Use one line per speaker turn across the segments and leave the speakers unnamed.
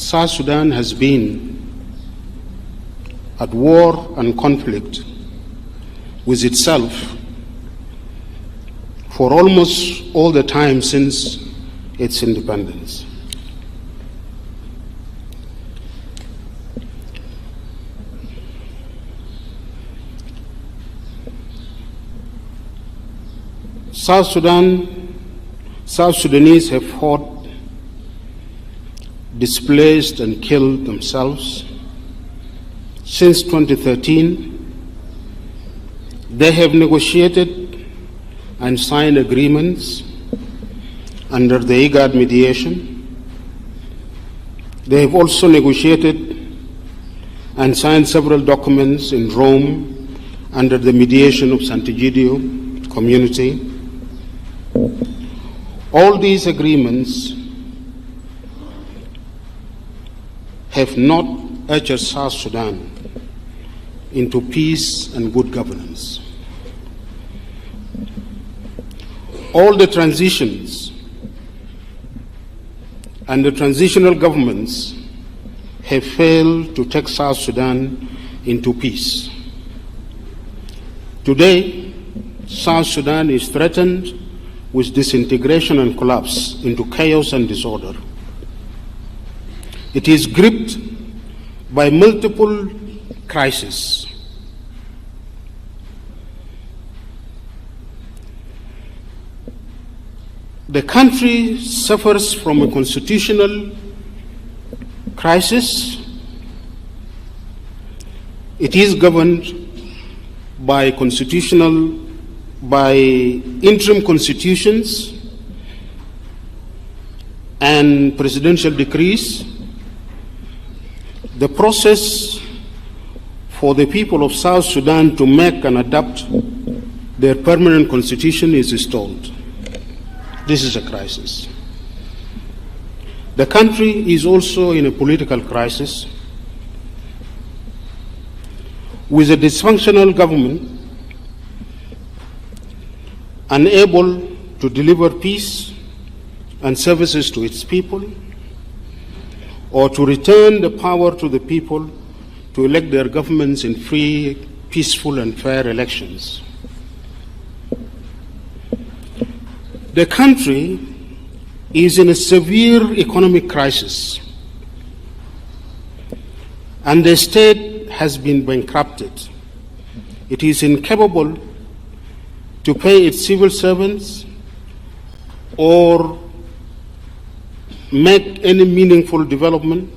South Sudan has been at war and conflict with itself for almost all the time since its independence. South Sudanese have fought, displaced and killed themselves. Since 2013, they have negotiated and signed agreements under the IGAD mediation. They have also negotiated and signed several documents in Rome under the mediation of Sant'Egidio community. All these agreements have not ushered South Sudan into peace and good governance. All the transitions and the transitional governments have failed to take South Sudan into peace. Today, South Sudan is threatened with disintegration and collapse into chaos and disorder. It is gripped by multiple crises. The country suffers from a constitutional crisis. It is governed by interim constitutions and presidential decrees. The process for the people of South Sudan to make and adopt their permanent constitution is stalled. This is a crisis. The country is also in a political crisis with a dysfunctional government unable to deliver peace and services to its people, or to return the power to the people to elect their governments in free, peaceful, and fair elections. The country is in a severe economic crisis, and the state has been bankrupted. It is incapable to pay its civil servants or make any meaningful development,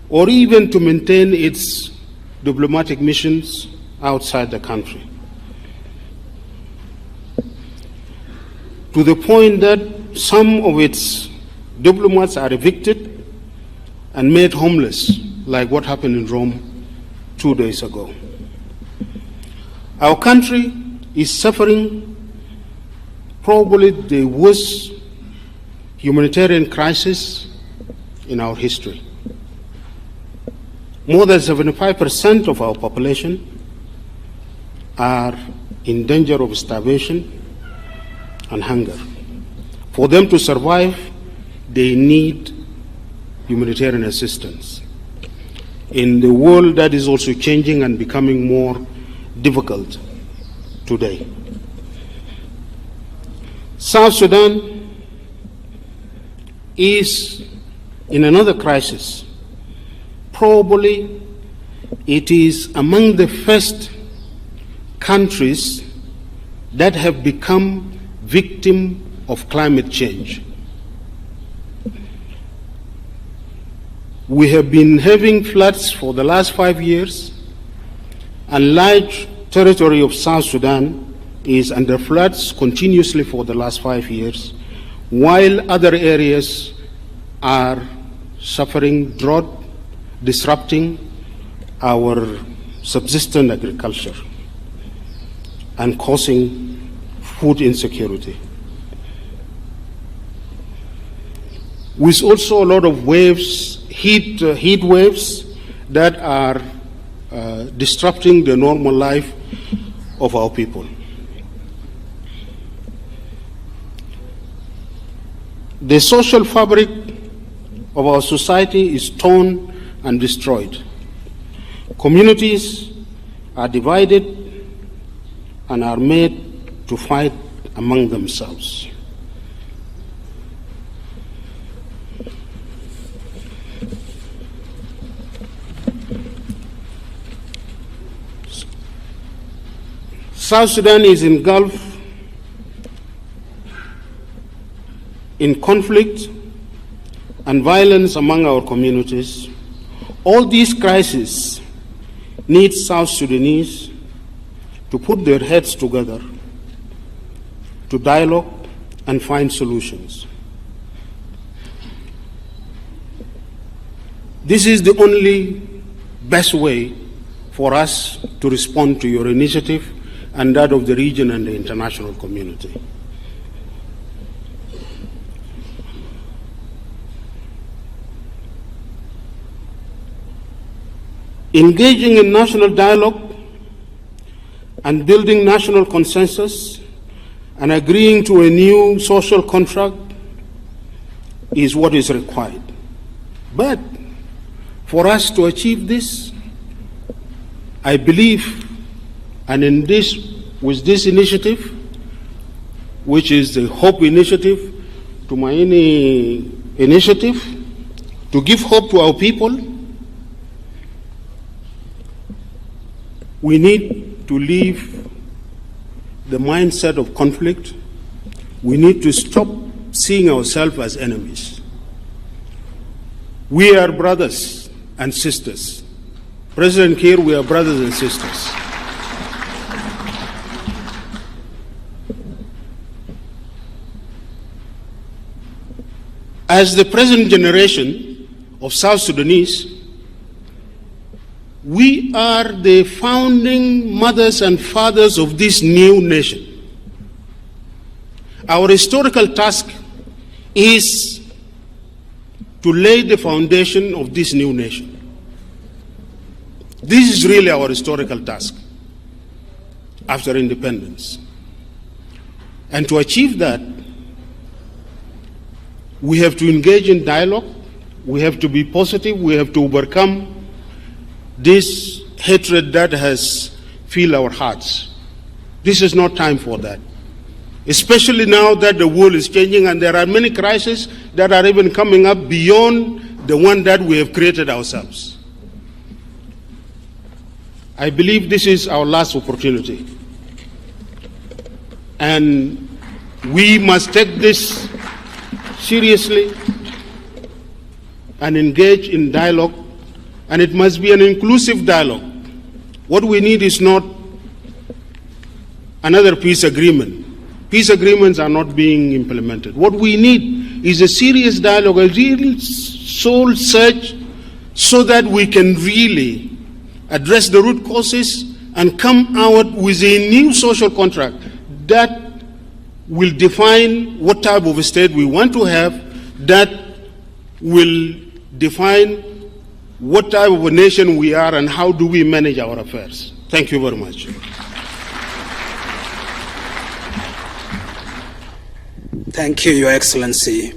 or even to maintain its diplomatic missions outside the country. To the point that some of its diplomats are evicted and made homeless, like what happened in Rome 2 days ago. Our country is suffering probably the worst humanitarian crisis in our history. More than 75% of our population are in danger of starvation and hunger. For them to survive, they need humanitarian assistance in the world that is also changing and becoming more difficult today. South Sudan is in another crisis. Probably it is among the first countries that have become victim of climate change. We have been having floods for the last 5 years, and large territory of South Sudan is under floods continuously for the last 5 years, while other areas are suffering drought, disrupting our subsistence agriculture and causing food insecurity. With also a lot of waves, heat waves that are disrupting the normal life of our people. The social fabric of our society is torn and destroyed. Communities are divided and are made to fight among themselves. South Sudan is engulfed in conflict and violence among our communities. All these crises need South Sudanese to put their heads together, to dialogue and find solutions. This is the only best way for us to respond to your initiative and that of the region and the international community. Engaging in national dialogue and building national consensus and agreeing to a new social contract is what is required. But for us to achieve this, I believe, and with this initiative, which is the Hope Initiative, Tumaini Initiative, to give hope to our people, we need to leave the mindset of conflict. We need to stop seeing ourselves as enemies. We are brothers and sisters. President Kiir, we are brothers and sisters. As the present generation of South Sudanese, we are the founding mothers and fathers of this new nation. Our historical task is to lay the foundation of this new nation. This is really our historical task after independence. And to achieve that, we have to engage in dialogue, we have to be positive, we have to overcome this hatred that has filled our hearts. This is not time for that. Especially now that the world is changing and there are many crises that are even coming up beyond the one that we have created ourselves. I believe this is our last opportunity. And we must take this seriously and engage in dialogue, and it must be an inclusive dialogue. What we need is not another peace agreement. Peace agreements are not being implemented. What we need is a serious dialogue, a real soul search, so that we can really address the root causes and come out with a new social contract that will define what type of a state we want to have, that will define what type of a nation we are and how do we manage our affairs. Thank you very much.
Thank you, Your Excellency.